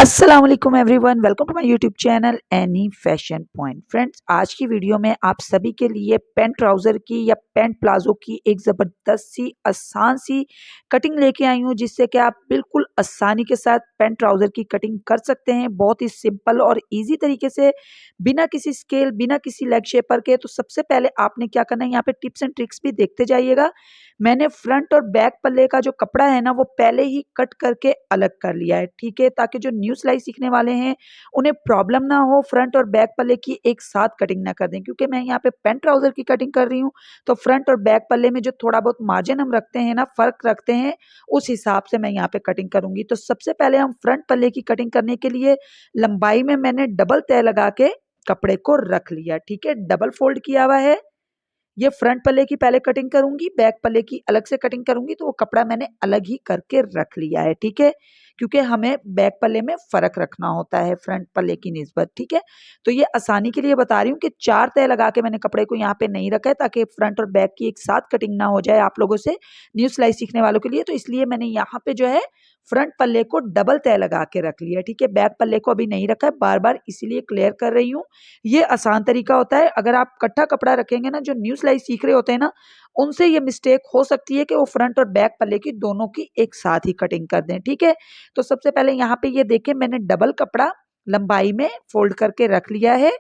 अस्सलाम वालेकुम everyone, welcome to my YouTube channel any fashion point. Friends, आज की वीडियो में आप सभी के लिए पैंट ट्राउज़र की या पैंट प्लाजो की एक ज़बरदस्त सी आसान सी कटिंग लेके आई हूँ, जिससे कि आप बिल्कुल आसानी के साथ पैंट ट्राउज़र की कटिंग कर सकते हैं बहुत ही सिंपल और इजी तरीके से, बिना किसी स्केल, बिना किसी लेग शेपर के। तो सबसे पहले आपने क्या करना है, यहाँ पे टिप्स एंड ट्रिक्स भी देखते जाइएगा। मैंने फ्रंट और बैक पल्ले का जो कपड़ा है ना, वो पहले ही कट करके अलग कर लिया है, ठीक है? ताकि जो न्यू सिलाई सीखने वाले हैं, उन्हें प्रॉब्लम ना हो, फ्रंट और बैक पल्ले की एक साथ कटिंग ना कर दें। क्योंकि मैं यहाँ पे पैंट ट्राउज़र की कटिंग कर रही हूँ, तो फ्रंट और बैक पल्ले में जो थोड़ा बहुत मार्जिन हम रखते हैं ना, फ़र्क रखते हैं, उस हिसाब से मैं यहाँ पे कटिंग करूँगी। तो सबसे पहले हम फ्रंट पल्ले की कटिंग करने के लिए लंबाई में मैंने डबल तह लगा के कपड़े को रख लिया, ठीक है? डबल फ़ोल्ड किया हुआ है। ये फ्रंट पल्ले की पहले कटिंग करूँगी, बैक पल्ले की अलग से कटिंग करूँगी, तो वो कपड़ा मैंने अलग ही करके रख लिया है, ठीक है? क्योंकि हमें बैक पल्ले में फ़र्क रखना होता है फ्रंट पल्ले की निस्बत, ठीक है? तो ये आसानी के लिए बता रही हूँ कि 4 तह लगा के मैंने कपड़े को यहाँ पे नहीं रखा है, ताकि फ्रंट और बैक की एक साथ कटिंग ना हो जाए आप लोगों से, न्यू सिलाई सीखने वालों के लिए। तो इसलिए मैंने यहाँ पे जो है फ्रंट पल्ले को डबल तह लगा के रख लिया है, ठीक है? बैक पल्ले को अभी नहीं रखा है, बार-बार इसीलिए क्लियर कर रही हूँ। ये आसान तरीका होता है। अगर आप कट्ठा कपड़ा रखेंगे ना, जो न्यू सिलाई सीख रहे होते हैं ना, उनसे ये मिस्टेक हो सकती है कि वो फ्रंट और बैक पल्ले की दोनों की एक साथ ही कटिंग कर दें, ठीक है? तो सबसे पहले यहाँ पे ये देखिए, मैंने डबल कपड़ा लंबाई में फोल्ड करके रख लिया है।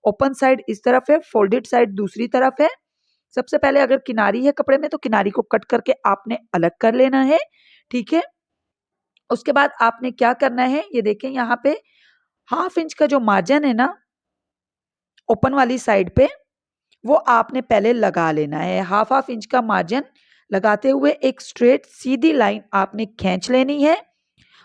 ओपन साइड इस तरफ है, फोल्डेड साइड दूसरी तरफ है। सबसे पहले अगर किनारी है कपड़े में, तो किनारी को कट करके आपने अलग कर लेना है, ठीक है? उसके बाद आपने क्या करना है, ये देखें यहाँ पे हाफ इंच का जो मार्जिन है ना, ओपन वाली साइड पे, वो आपने पहले लगा लेना है। हाफ हाफ इंच का मार्जिन लगाते हुए एक स्ट्रेट सीधी लाइन आपने खींच लेनी है,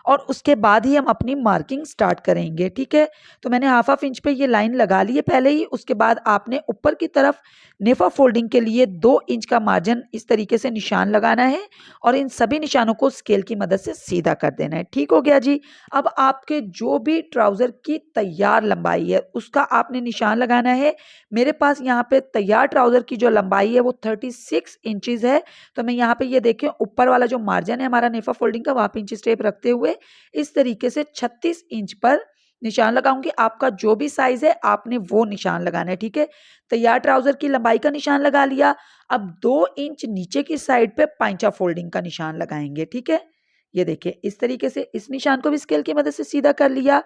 और उसके बाद ही हम अपनी मार्किंग स्टार्ट करेंगे, ठीक है? तो मैंने हाफ हाफ इंच पे ये लाइन लगा ली है पहले ही। उसके बाद आपने ऊपर की तरफ नेफा फोल्डिंग के लिए 2 इंच का मार्जिन इस तरीके से निशान लगाना है, और इन सभी निशानों को स्केल की मदद से सीधा कर देना है। ठीक हो गया जी। अब आपके जो भी ट्राउजर की तैयार लंबाई है, उसका आपने निशान लगाना है। मेरे पास यहाँ पे तैयार ट्राउजर की जो लंबाई है वो 36 इंचेस है। तो मैं यहाँ पे ये देखें, ऊपर वाला जो मार्जिन है हमारा नेफा फोल्डिंग का, वहां पे इंच टेप रखते हुए इस तरीके से 36 इंच पर निशान लगाऊंगी। आपका जो भी साइज है आपने वो निशान लगाना है, ठीक है? तैयार ट्राउजर की लंबाई का निशान लगा लिया। अब 2 इंच नीचे की साइड पे पांचा फोल्डिंग का निशान लगाएंगे, ठीक है? ये देखिए, इस तरीके से इस निशान को भी स्केल की मदद से सीधा कर लिया।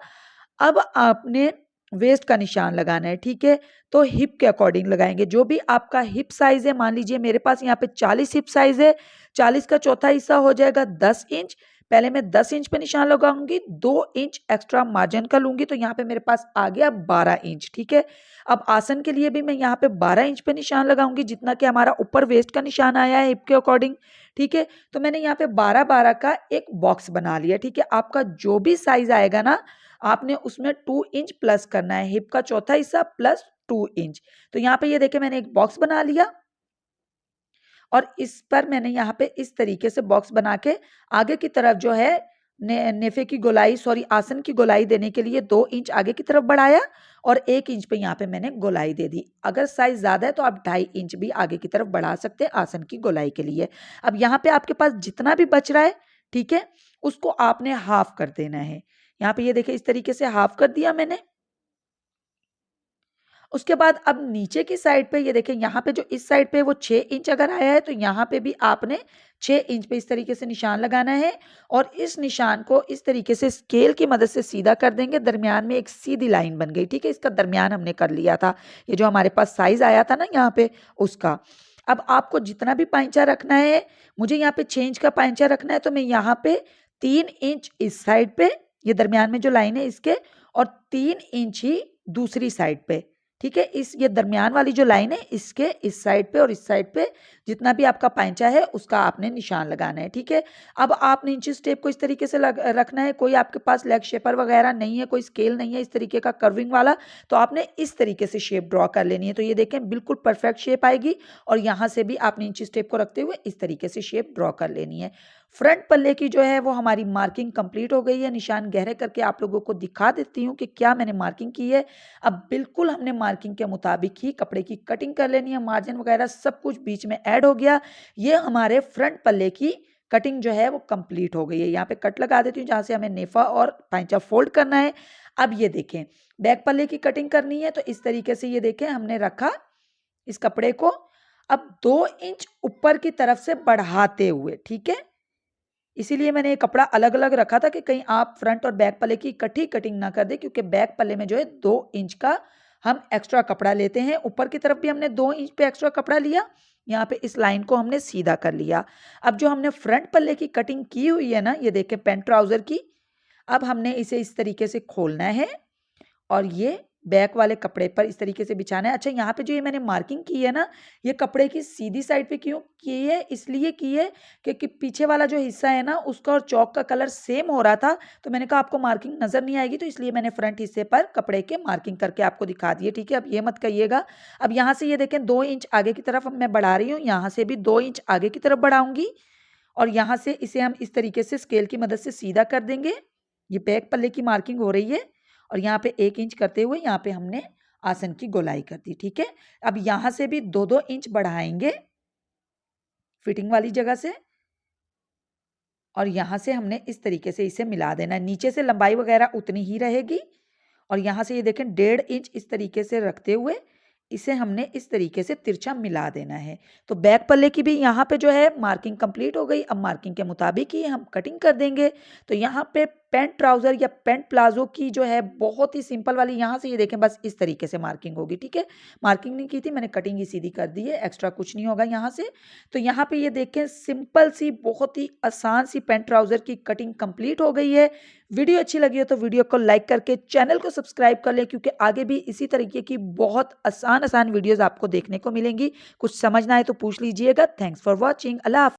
अब आपने वेस्ट का निशान लगाना है, ठीक है? तो हिप के अकॉर्डिंग लगाएंगे। जो भी आपका हिप साइज है, मान लीजिए मेरे पास यहाँ पे 40 हिप साइज है, 40 का चौथा हिस्सा हो जाएगा 10 इंच। पहले मैं 10 इंच पे निशान लगाऊंगी, 2 इंच एक्स्ट्रा मार्जिन का लूंगी, तो यहाँ पे मेरे पास आ गया 12 इंच, ठीक है? अब आसन के लिए भी मैं यहाँ पे 12 इंच पे निशान लगाऊंगी, जितना कि हमारा ऊपर वेस्ट का निशान आया है हिप के अकॉर्डिंग, ठीक है? तो मैंने यहाँ पे 12-12 का एक बॉक्स बना लिया, ठीक है? आपका जो भी साइज आएगा ना, आपने उसमें 2 इंच प्लस करना है, हिप का चौथा हिस्सा प्लस 2 इंच। तो यहाँ पे ये देखिए, मैंने एक बॉक्स बना लिया, और इस पर मैंने यहाँ पे इस तरीके से बॉक्स बना के आगे की तरफ जो है नेफे की गोलाई, सॉरी आसन की गोलाई देने के लिए 2 इंच आगे की तरफ बढ़ाया, और 1 इंच पे यहाँ पे मैंने गोलाई दे दी। अगर साइज ज्यादा है तो आप 2.5 इंच भी आगे की तरफ बढ़ा सकते हैं आसन की गोलाई के लिए। अब यहाँ पे आपके पास जितना भी बच रहा है, ठीक है, उसको आपने हाफ कर देना है। यहाँ पे ये देखिए, इस तरीके से हाफ कर दिया मैंने। उसके बाद अब नीचे की साइड पे ये देखिए, यहाँ पे जो इस साइड पे वो 6 इंच अगर आया है, तो यहाँ पे भी आपने 6 इंच पे इस तरीके से निशान लगाना है, और इस निशान को इस तरीके से स्केल की मदद से सीधा कर देंगे। दरमियान में एक सीधी लाइन बन गई, ठीक है? इसका दरमियान हमने कर लिया था, ये जो हमारे पास साइज आया था ना यहाँ पे, उसका। अब आपको जितना भी पाइंचा रखना है, मुझे यहाँ पे 6 इंच का पाइंचा रखना है, तो मैं यहाँ पे 3 इंच इस साइड पे, ये दरमियान में जो लाइन है इसके, और 3 इंच ही दूसरी साइड पे, ठीक है? इस ये दरमियान वाली जो लाइन है, इसके इस साइड पे और इस साइड पे जितना भी आपका पांचा है, उसका आपने निशान लगाना है, ठीक है? अब आपने इंचिस टेप को इस तरीके से रखना है। कोई आपके पास लेग शेपर वगैरह नहीं है, कोई स्केल नहीं है इस तरीके का कर्विंग वाला, तो आपने इस तरीके से शेप ड्रॉ कर लेनी है। तो ये देखें, बिल्कुल परफेक्ट शेप आएगी, और यहाँ से भी आपने इंचिस टेप को रखते हुए इस तरीके से शेप ड्रॉ कर लेनी है। फ्रंट पल्ले की जो है वो हमारी मार्किंग कंप्लीट हो गई है। निशान गहरे करके आप लोगों को दिखा देती हूँ कि क्या मैंने मार्किंग की है। अब बिल्कुल हमने मार्किंग के मुताबिक ही कपड़े की कटिंग कर लेनी है। मार्जिन वगैरह सब कुछ बीच में ऐड हो गया। ये हमारे फ्रंट पल्ले की कटिंग जो है वो कंप्लीट हो गई है। यहाँ पे कट लगा देती हूँ जहाँ से हमें नेफा और पैंचा फोल्ड करना है। अब ये देखें बैक पल्ले की कटिंग करनी है, तो इस तरीके से ये देखें हमने रखा इस कपड़े को। अब 2 इंच ऊपर की तरफ से बढ़ाते हुए, ठीक है, इसीलिए मैंने ये कपड़ा अलग-अलग रखा था कि कहीं आप फ्रंट और बैक पल्ले की इकट्ठी कटिंग ना कर दें, क्योंकि बैक पल्ले में जो है 2 इंच का हम एक्स्ट्रा कपड़ा लेते हैं। ऊपर की तरफ भी हमने 2 इंच पे एक्स्ट्रा कपड़ा लिया, यहाँ पे इस लाइन को हमने सीधा कर लिया। अब जो हमने फ्रंट पल्ले की कटिंग की हुई है ना, ये देखें पैंट ट्राउज़र की, अब हमने इसे इस तरीके से खोलना है और ये बैक वाले कपड़े पर इस तरीके से बिछाना है। अच्छा, यहाँ पे जो ये मैंने मार्किंग की है ना, ये कपड़े की सीधी साइड पे क्यों की है? इसलिए की है क्योंकि पीछे वाला जो हिस्सा है ना, उसका और चौक का कलर सेम हो रहा था, तो मैंने कहा आपको मार्किंग नज़र नहीं आएगी, तो इसलिए मैंने फ्रंट हिस्से पर कपड़े के मार्किंग करके आपको दिखा दी है, ठीक है? अब ये मत कहिएगा। अब यहाँ से ये देखें 2 इंच आगे की तरफ अब मैं बढ़ा रही हूँ, यहाँ से भी 2 इंच आगे की तरफ बढ़ाऊँगी और यहाँ से इसे हम इस तरीके से स्केल की मदद से सीधा कर देंगे। ये बैक पल्ले की मार्किंग हो रही है और यहाँ पे 1 इंच करते हुए यहाँ पे हमने आसन की गोलाई कर दी, ठीक है। अब यहाँ से भी 2-2 इंच बढ़ाएंगे फिटिंग वाली जगह से और यहाँ से हमने इस तरीके से इसे मिला देना है। नीचे से लंबाई वगैरह उतनी ही रहेगी और यहाँ से ये देखें 1.5 इंच इस तरीके से रखते हुए इसे हमने इस तरीके से तिरछा मिला देना है। तो बैक पल्ले की भी यहाँ पे जो है मार्किंग कंप्लीट हो गई। अब मार्किंग के मुताबिक ही हम कटिंग कर देंगे। तो यहाँ पे पैंट ट्राउज़र या पैंट प्लाज़ो की जो है बहुत ही सिंपल वाली, यहाँ से ये देखें बस इस तरीके से मार्किंग होगी, ठीक है। मार्किंग नहीं की थी मैंने, कटिंग ही सीधी कर दी है, एक्स्ट्रा कुछ नहीं होगा यहाँ से। तो यहाँ पे ये देखें सिंपल सी बहुत ही आसान सी पैंट ट्राउज़र की कटिंग कंप्लीट हो गई है। वीडियो अच्छी लगी हो तो वीडियो को लाइक करके चैनल को सब्सक्राइब कर लें, क्योंकि आगे भी इसी तरीके की बहुत आसान वीडियोस आपको देखने को मिलेंगी। कुछ समझना है तो पूछ लीजिएगा। Thanks for watching. अल्लाह हाफ़िज़।